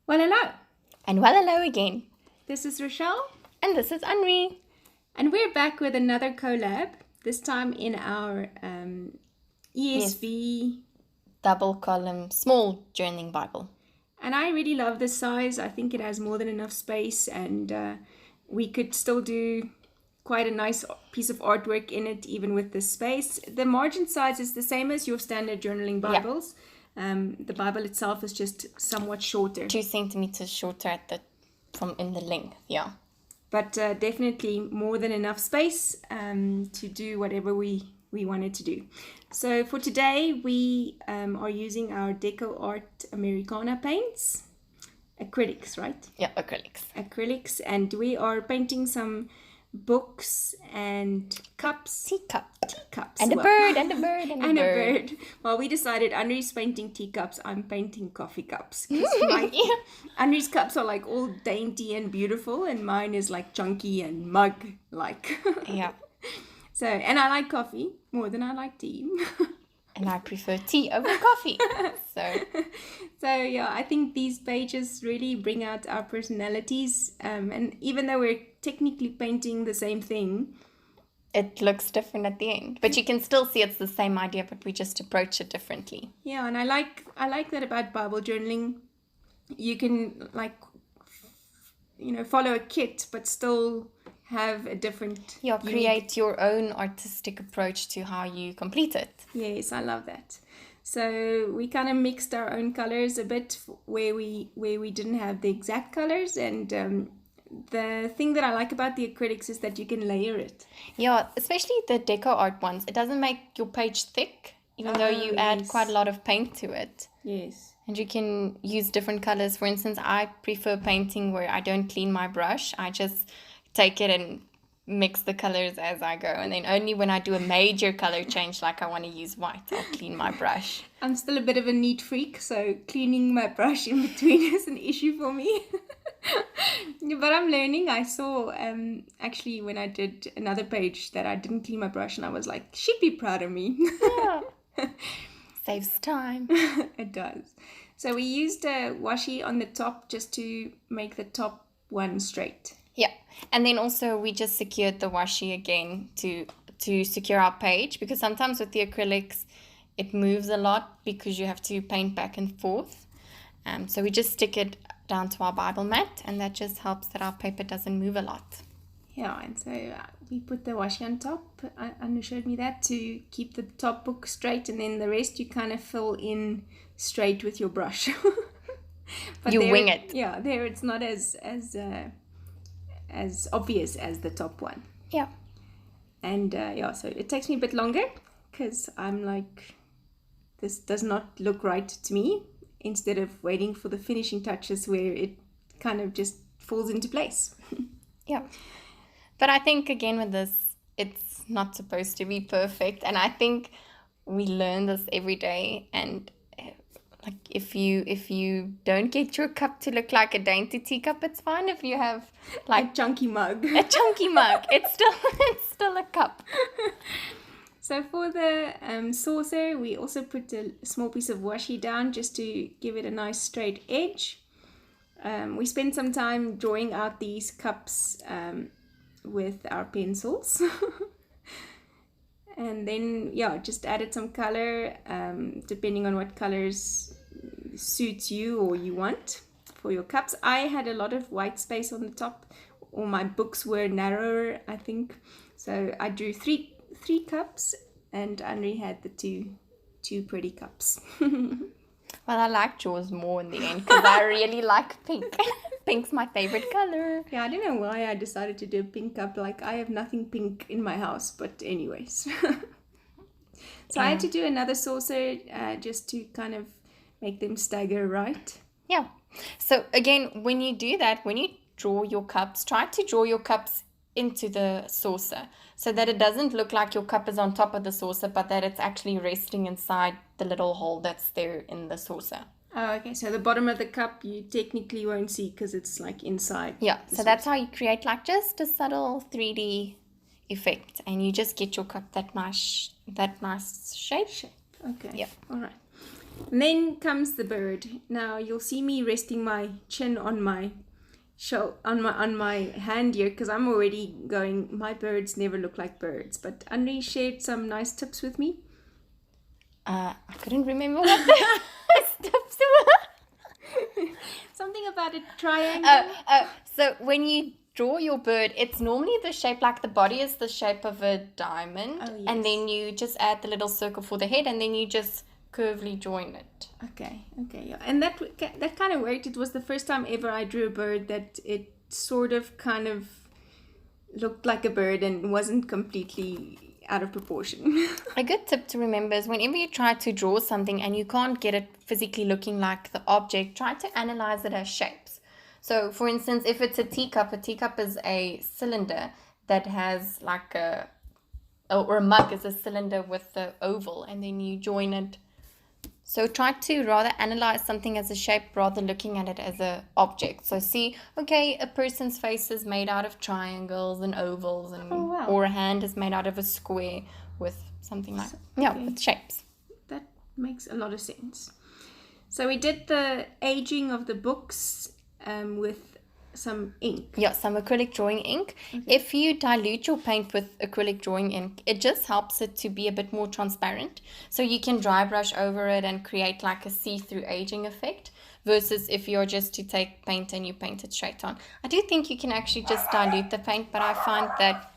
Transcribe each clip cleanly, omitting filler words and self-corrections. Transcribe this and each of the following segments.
Well, hello. And well, hello again. This is Rochelle, And this is Henri. and we're back with another collab. This time in our ESV. Double column, small journaling Bible. And I really love this size. I think it has more than enough space, and we could still do quite a nice piece of artwork in it, even with this space. The margin size is the same as your standard journaling Bibles. The Bible itself is just somewhat shorter. 2 centimeters shorter in the length, yeah. But definitely more than enough space to do whatever we wanted to do. So for today, we are using our Deco Art Americana paints, acrylics, right? Yeah, acrylics. Acrylics, and we are painting some books and cups. Teacups. And a bird, and a bird, and a bird. Well, we decided Henri's painting teacups, I'm painting coffee cups. Henri's cups are like all dainty and beautiful, and mine is like chunky and mug-like. Yeah. So, and I like coffee more than I like tea. And I prefer tea over coffee. So yeah, I think these pages really bring out our personalities. And even though we're technically painting the same thing, it looks different at the end. But you can still see it's the same idea, but we just approach it differently. Yeah, and I like that about Bible journaling. You can follow a kit, but still have a different... Yeah, create your own artistic approach to how you complete it. Yes, I love that. So we kind of mixed our own colors a bit where we didn't have the exact colors, and the thing that I like about the acrylics is that you can layer it. Yeah, especially the deco art ones. It doesn't make your page thick, even though you add quite a lot of paint to it. Yes. And you can use different colors. For instance, I prefer painting where I don't clean my brush. I just take it and mix the colors as I go. And then only when I do a major color change, like I want to use white, I'll clean my brush. I'm still a bit of a neat freak, so cleaning my brush in between is an issue for me. But I'm learning. I saw actually when I did another page that I didn't clean my brush, and I was like, she'd be proud of me. Yeah. Saves time. It does. So we used a washi on the top just to make the top one straight. Yeah. And then also we just secured the washi again to secure our page, because sometimes with the acrylics it moves a lot because you have to paint back and forth. So we just stick it down to our Bible mat, and that just helps that our paper doesn't move a lot. Yeah, and so we put the washi on top. Anu showed me that to keep the top book straight, and then the rest you kind of fill in straight with your brush. But you wing it. Yeah, there it's not as obvious as the top one. Yeah. And so it takes me a bit longer because I'm like, this does not look right to me, instead of waiting for the finishing touches where it kind of just falls into place. Yeah. But I think, again, with this, it's not supposed to be perfect. And I think we learn this every day. And like if you don't get your cup to look like a dainty teacup, it's fine if you have like a chunky mug. A chunky mug. It's still a cup. So for the saucer, we also put a small piece of washi down just to give it a nice straight edge. We spent some time drawing out these cups with our pencils. And then, just added some color, depending on what colors suits you or you want for your cups. I had a lot of white space on the top, or my books were narrower, I think. So I drew three cups, and Henri had the two pretty cups. Well, I like yours more in the end because I really like pink. Pink's my favorite color. Yeah, I don't know why I decided to do a pink cup. Like, I have nothing pink in my house, but anyways. So I had to do another saucer just to kind of make them stagger right. Yeah. So again, when you do that, when you draw your cups, try to draw your cups into the saucer so that it doesn't look like your cup is on top of the saucer, but that it's actually resting inside the little hole that's there in the saucer. Oh, okay. So the bottom of the cup you technically won't see because it's like inside. Yeah. So that's how you create like just a subtle 3D effect, and you just get your cup that nice shape. Okay. Yeah. All right. And then comes the bird. Now you'll see me resting my chin on my on my hand here, because I'm already going, my birds never look like birds. But Henri shared some nice tips with me. I couldn't remember what the steps were. Something about a triangle. So when you draw your bird, it's normally the shape, like the body is the shape of a diamond. Oh, yes. And then you just add the little circle for the head, and then you just curvely join it. Okay, yeah. And that kind of worked. It was the first time ever I drew a bird that it sort of kind of looked like a bird and wasn't completely out of proportion. A good tip to remember is whenever you try to draw something and you can't get it physically looking like the object, try to analyze it as shapes. So for instance, if it's a teacup is a cylinder that has like or a mug is a cylinder with the oval, and then you join it. So try to rather analyze something as a shape rather looking at it as an object. So see, okay, a person's face is made out of triangles and ovals, and or a hand is made out of a square with something like with shapes. That makes a lot of sense. So we did the aging of the books with some ink. Yeah, some acrylic drawing ink. Okay. If you dilute your paint with acrylic drawing ink, it just helps it to be a bit more transparent. So you can dry brush over it and create like a see-through aging effect, versus if you're just to take paint and you paint it straight on. I do think you can actually just dilute the paint, but I find that...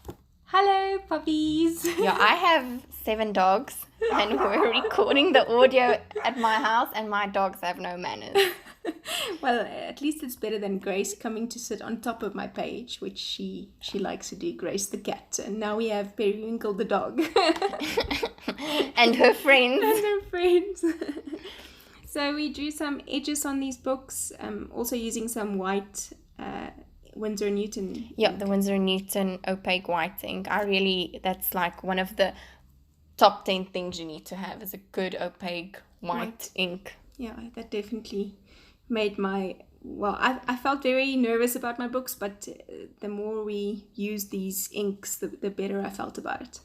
Hello, puppies! Yeah, I have 7 dogs, and we're recording the audio at my house, and my dogs have no manners. Well, at least it's better than Grace coming to sit on top of my page, which she likes to do, Grace the cat. And now we have Periwinkle the dog. And her friends. So we drew some edges on these books, also using some white Winsor & Newton. Yeah, the Winsor & Newton opaque white ink. That's like one of the top 10 things you need to have, is a good opaque white ink. Yeah, that definitely made I felt very nervous about my books, but the more we use these inks, the better I felt about it.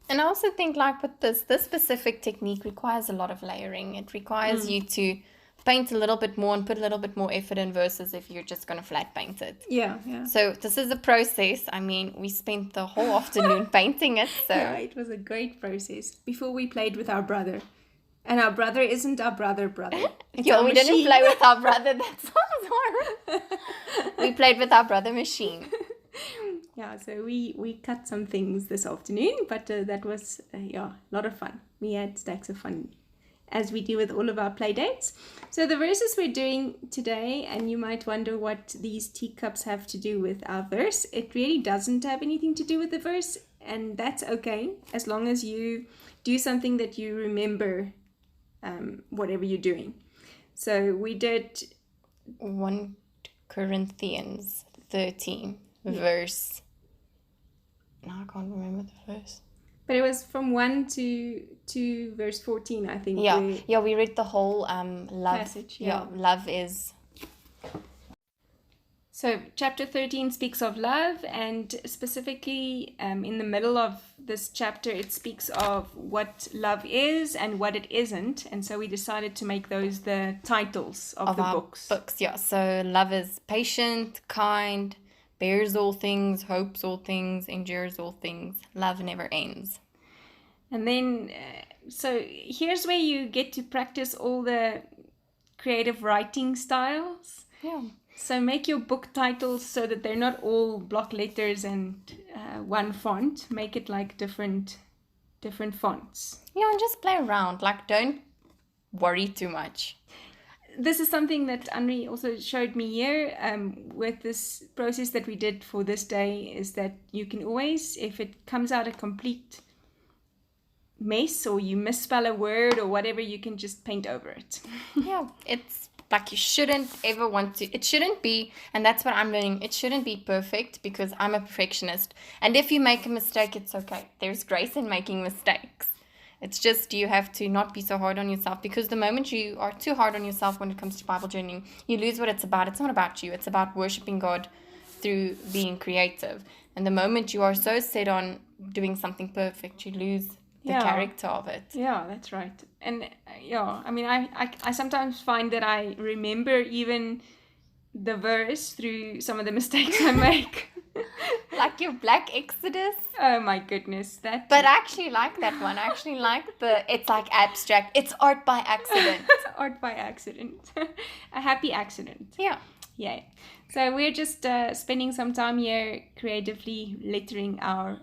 And I also think like with this specific technique requires a lot of layering. It requires you to paint a little bit more and put a little bit more effort in, versus if you're just going to flat paint it. Yeah. So this is a process. I mean, we spent the whole afternoon painting it. So yeah, it was a great process. Before we played with our brother. And our brother isn't our brother. Yeah, we didn't play with our brother. That sounds horrible. We played with our brother machine. Yeah, so we cut some things this afternoon, but that was a lot of fun. We had stacks of fun, as we do with all of our play dates. So the verses we're doing today, and you might wonder what these teacups have to do with our verse. It really doesn't have anything to do with the verse, and that's okay, as long as you do something that you remember whatever you're doing. So we did 1 Corinthians 13 verse. No, I can't remember the verse. But it was from 1 to verse 14, I think. Yeah, we read the whole love passage. Yeah, love is. So chapter 13 speaks of love, and specifically in the middle of this chapter, it speaks of what love is and what it isn't. And so we decided to make those the titles of the books. Yeah. So love is patient, kind, bears all things, hopes all things, endures all things. Love never ends. And then, so here's where you get to practice all the creative writing styles. Yeah. So make your book titles so that they're not all block letters and one font. Make it like different fonts. Yeah, and just play around. Like, don't worry too much. This is something that Henri also showed me here with this process that we did for this day, is that you can always, if it comes out a complete mess or you misspell a word or whatever, you can just paint over it. Yeah, it's like you shouldn't ever want to, it shouldn't be, and that's what I'm learning, it shouldn't be perfect, because I'm a perfectionist. And if you make a mistake, it's okay. There's grace in making mistakes. It's just you have to not be so hard on yourself, because the moment you are too hard on yourself when it comes to Bible journaling, you lose what it's about. It's not about you. It's about worshiping God through being creative. And the moment you are so set on doing something perfect, you lose the character of it. Yeah, that's right. And yeah, I mean, I sometimes find that I remember even the verse through some of the mistakes I make. Like your Black Exodus. Oh my goodness, that. But I actually like that one. I actually like it's like abstract. It's art by accident. Art by accident. A happy accident. Yeah. Yay. So we're just spending some time here creatively lettering our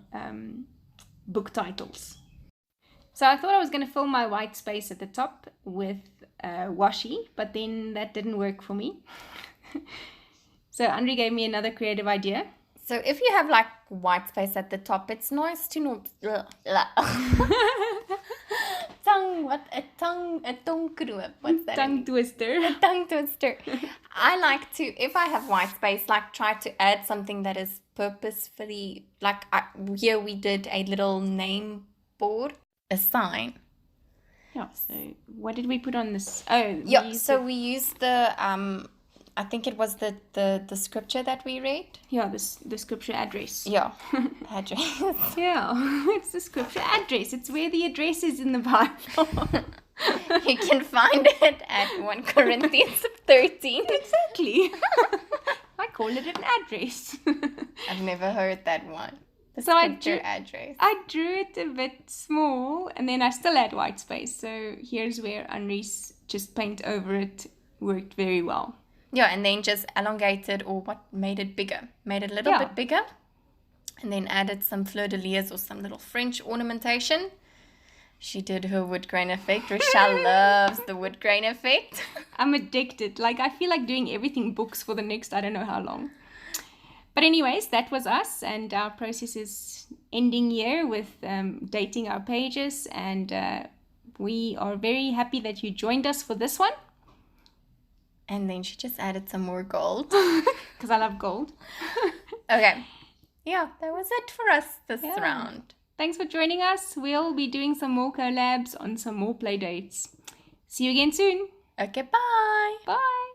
book titles. So I thought I was going to fill my white space at the top with washi, but then that didn't work for me. So Andre gave me another creative idea. So if you have like white space at the top, it's nice to know. What's that? Tongue twister. A tongue twister. I like to, if I have white space, like try to add something that is purposefully, like here we did a little name board, a sign. Yeah. So what did we put on this? Oh, yeah. So we used the I think it was the scripture that we read. Yeah, the scripture address. Yeah, address. Yeah, it's the scripture address. It's where the address is in the Bible. You can find it at 1 Corinthians 13. Exactly. I call it an address. I've never heard that one. The so scripture address. I drew it a bit small, and then I still had white space. So here's where Henri's just paint over it worked very well. Yeah, and then just elongated or made it bigger. Made it a little bit bigger. And then added some fleur-de-lis or some little French ornamentation. She did her wood grain effect. Rochelle loves the wood grain effect. I'm addicted. Like, I feel like doing everything books for the next I don't know how long. But anyways, that was us. And our process is ending here with dating our pages. And we are very happy that you joined us for this one. And then she just added some more gold. Because I love gold. Okay. Yeah, that was it for us this round. Thanks for joining us. We'll be doing some more collabs on some more play dates. See you again soon. Okay, bye. Bye.